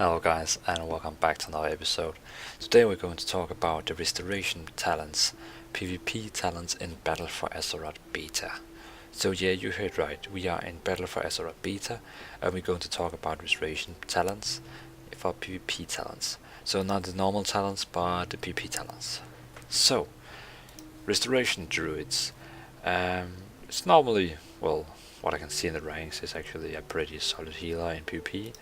Hello guys, and welcome back to another episode. Today we're going to talk about the restoration talents, PvP talents in Battle for Azeroth Beta. So yeah, you heard right, we are in Battle for Azeroth Beta and we're going to talk about restoration talents for PvP talents. So not the normal talents, but the PvP talents. So, restoration druids. It's normally, well, what I can see in the ranks is actually a pretty solid healer in PvP.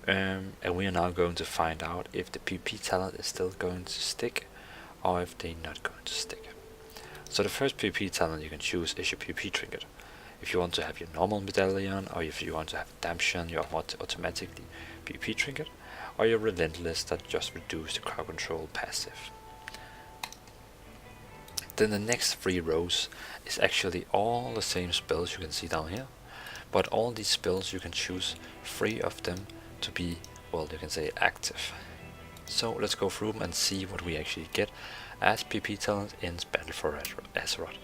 And we are now going to find out if the PvP talent is still going to stick or if they're not going to stick. So the first PvP talent you can choose is your PvP trinket. If you want to have your normal medallion, or if you want to have Dampion, your automatically PvP trinket, or your relentless that just reduce the crowd control passive. Then the next 3 rows is actually all the same spells you can see down here, but all these spells you can choose 3 of them to be, well, you can say active. So let's go through them and see what we actually get as PvP talent in Battle for Azeroth.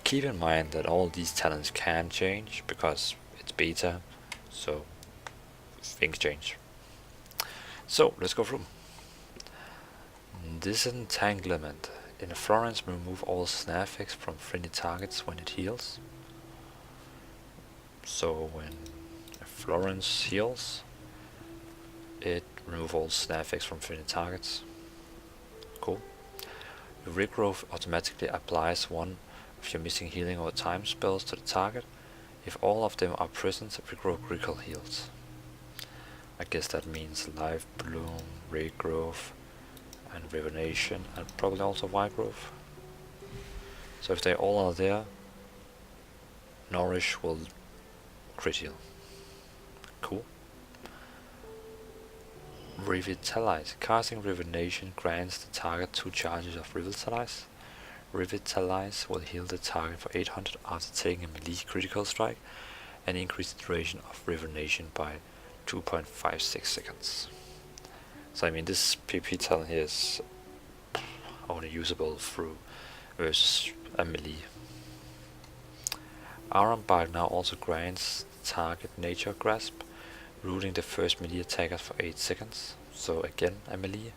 Keep in mind that all these talents can change because it's beta, so things change. So let's go through them. Disentanglement. In Florence, remove all snare effects from friendly targets when it heals. So when Florence heals, it removes all snare effects from friendly targets. Cool. The regrowth automatically applies one of your missing healing or time spells to the target. If all of them are present, regrowth critical heals. I guess that means life bloom, regrowth, and rejuvenation, and probably also white growth. So if they all are there, nourish will crit heal. Cool. Revitalize. Casting Rejuvenation grants the target 2 charges of Revitalize. Revitalize will heal the target for 800 after taking a melee critical strike and increase the duration of Rejuvenation by 2.56 seconds. So I mean, this PvP talent here is only usable through versus a melee. Iron Bark now also grants the target Nature Grasp, rooting the first melee attackers for 8 seconds, so again a melee.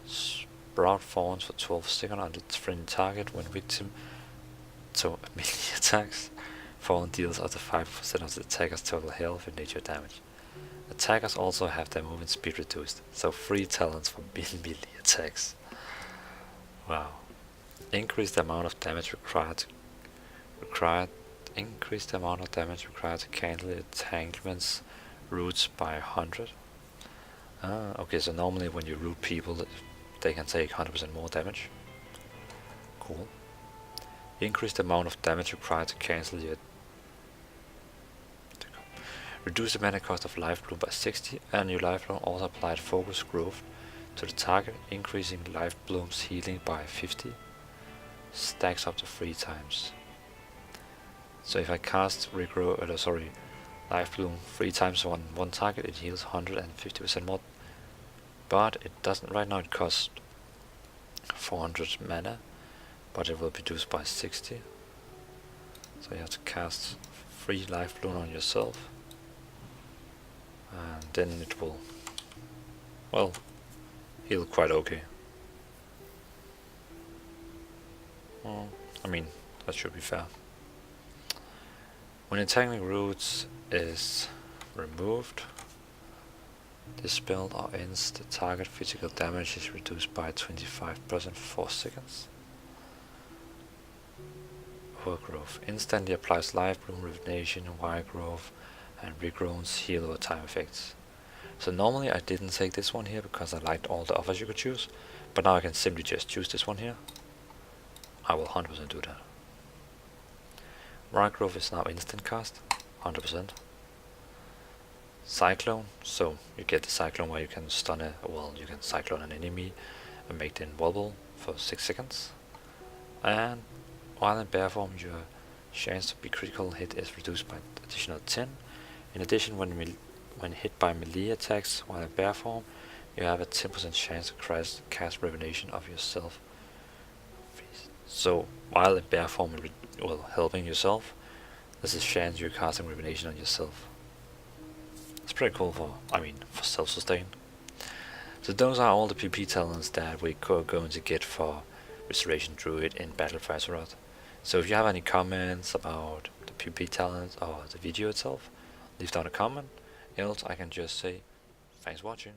Sprout Thorns for 12 seconds on the friendly target when victim to melee attacks. Thorn deals up to 5% of the attacker's total health and nature damage. Attackers also have their movement speed reduced, so 3 talents for melee attacks. Wow. Increase the amount of damage required to cancel entanglements roots by 100. Okay, so normally when you root people, they can take 100% more damage. Cool. Increase the amount of damage required to cancel your... Reduce the mana cost of Life Bloom by 60, and your Life Bloom also applied Focus Growth to the target, increasing Life Bloom's healing by 50. Stacks up to 3 times. So if I cast Life Bloom 3 times on one target, it heals 150% more. But it doesn't right now, it costs 400 mana, but it will be reduced by 60. So you have to cast 3 Life Bloom on yourself, and then it will, well, heal quite okay. Well, I mean, that should be fair. When Entangling Roots is removed, this spell or ends, the target physical damage is reduced by 25% for 4 seconds. Overgrowth instantly applies Life Bloom, Rejuvenation, Wire Growth, and Regrowth's heal over time effects. So normally I didn't take this one here because I liked all the others you could choose, but now I can simply just choose this one here. I will 100% do that. Wire Growth is now instant cast, 100%. Cyclone, so you get the Cyclone where you can stun you can Cyclone an enemy and make them wobble for 6 seconds. And while in bear form, your chance to be critical hit is reduced by additional 10. In addition, when hit by melee attacks while in bear form, you have a 10% chance to cast Rejuvenation of yourself. So while in bear form, helping yourself, there's a chance you're casting Rejuvenation on yourself. It's pretty cool for, for self-sustain. So those are all the PvP talents that we're going to get for Restoration Druid in Battle for Azeroth. So if you have any comments about the PvP talents or the video itself, leave down a comment. Else I can just say thanks for watching.